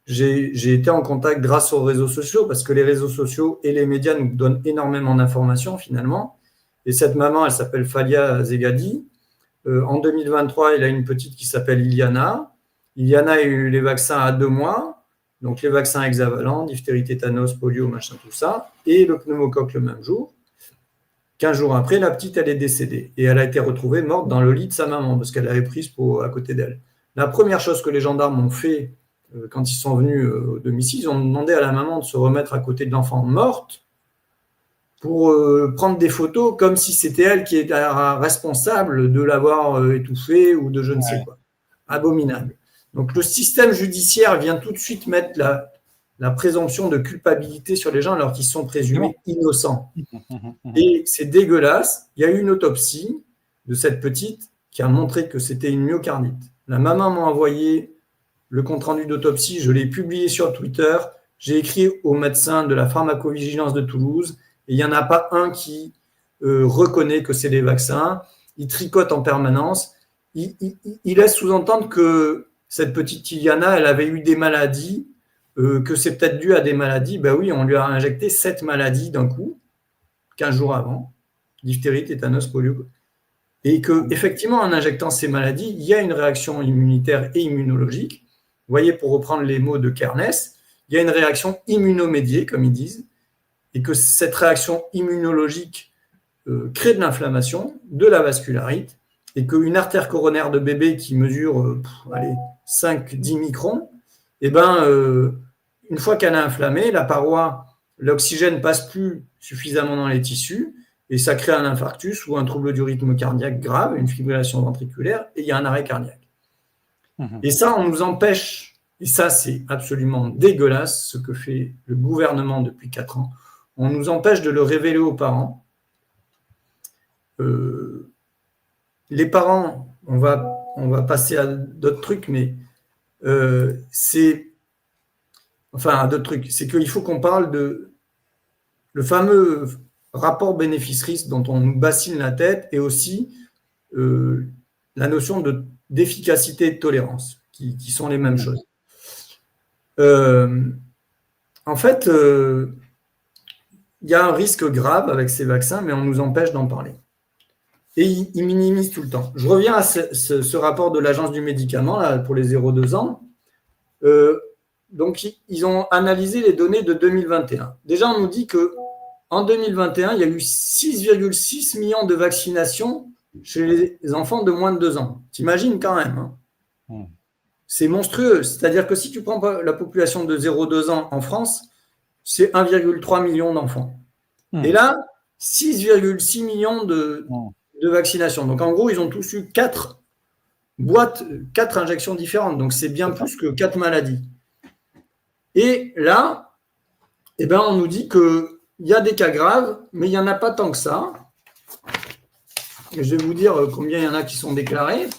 j'ai été en contact grâce aux réseaux sociaux, parce que les réseaux sociaux et les médias nous donnent énormément d'informations finalement. Et cette maman, elle s'appelle Falia Zegadi. En 2023, elle a une petite qui s'appelle Iliana. Iliana a eu les vaccins à 2 mois, donc les vaccins hexavalents, diphtérie, tétanos, polio, machin, tout ça, et le pneumocoque le même jour. 15 jours après, la petite, elle est décédée. Et elle a été retrouvée morte dans le lit de sa maman, parce qu'elle avait pris ce pot à côté d'elle. La première chose que les gendarmes ont fait quand ils sont venus au domicile, ils ont demandé à la maman de se remettre à côté de l'enfant morte pour prendre des photos comme si c'était elle qui était responsable de l'avoir étouffée ou de je ne sais quoi. Abominable. Donc le système judiciaire vient tout de suite mettre la présomption de culpabilité sur les gens alors qu'ils sont présumés innocents. Et c'est dégueulasse. Il y a eu une autopsie de cette petite qui a montré que c'était une myocardite. La maman m'a envoyé le compte-rendu d'autopsie, je l'ai publié sur Twitter, j'ai écrit au médecin de la pharmacovigilance de Toulouse, et il n'y en a pas un qui reconnaît que c'est les vaccins. Il tricote en permanence. Il laisse sous-entendre que cette petite Iliana, elle avait eu des maladies, que c'est peut-être dû à des maladies. Ben oui, on lui a injecté 7 maladies d'un coup, 15 jours avant, diphtérie, tétanos, polio. Et qu'effectivement, en injectant ces maladies, il y a une réaction immunitaire et immunologique. Vous voyez, pour reprendre les mots de Kernes, il y a une réaction immunomédiée, comme ils disent, et que cette réaction immunologique crée de l'inflammation, de la vascularite, et qu'une artère coronaire de bébé qui mesure 5-10 microns, eh ben, une fois qu'elle est inflammée, la paroi, l'oxygène ne passe plus suffisamment dans les tissus, et ça crée un infarctus ou un trouble du rythme cardiaque grave, une fibrillation ventriculaire, et il y a un arrêt cardiaque. Et ça, on nous empêche, et ça c'est absolument dégueulasse, ce que fait le gouvernement depuis 4 ans, on nous empêche de le révéler aux parents. Les parents, on va passer à d'autres trucs, mais c'est qu'il faut qu'on parle de le fameux rapport bénéfice-risque dont on nous bassine la tête, et aussi la notion d'efficacité et de tolérance, qui sont les mêmes choses. En fait, il y a un risque grave avec ces vaccins, mais on nous empêche d'en parler. Et ils minimisent tout le temps. Je reviens à ce rapport de l'Agence du médicament là, pour les 0-2 ans. Donc, ils ont analysé les données de 2021. Déjà, on nous dit qu'en 2021, il y a eu 6,6 millions de vaccinations chez les enfants de moins de 2 ans. T'imagines quand même, hein. C'est monstrueux. C'est-à-dire que si tu prends la population de 0-2 ans en France, c'est 1,3 million d'enfants. Et là, 6,6 millions de vaccinations. Donc, en gros, ils ont tous eu 4 injections différentes. Donc, c'est bien plus que 4 maladies. Et là, eh ben, on nous dit qu'il y a des cas graves, mais il n'y en a pas tant que ça. Et je vais vous dire combien il y en a qui sont déclarés.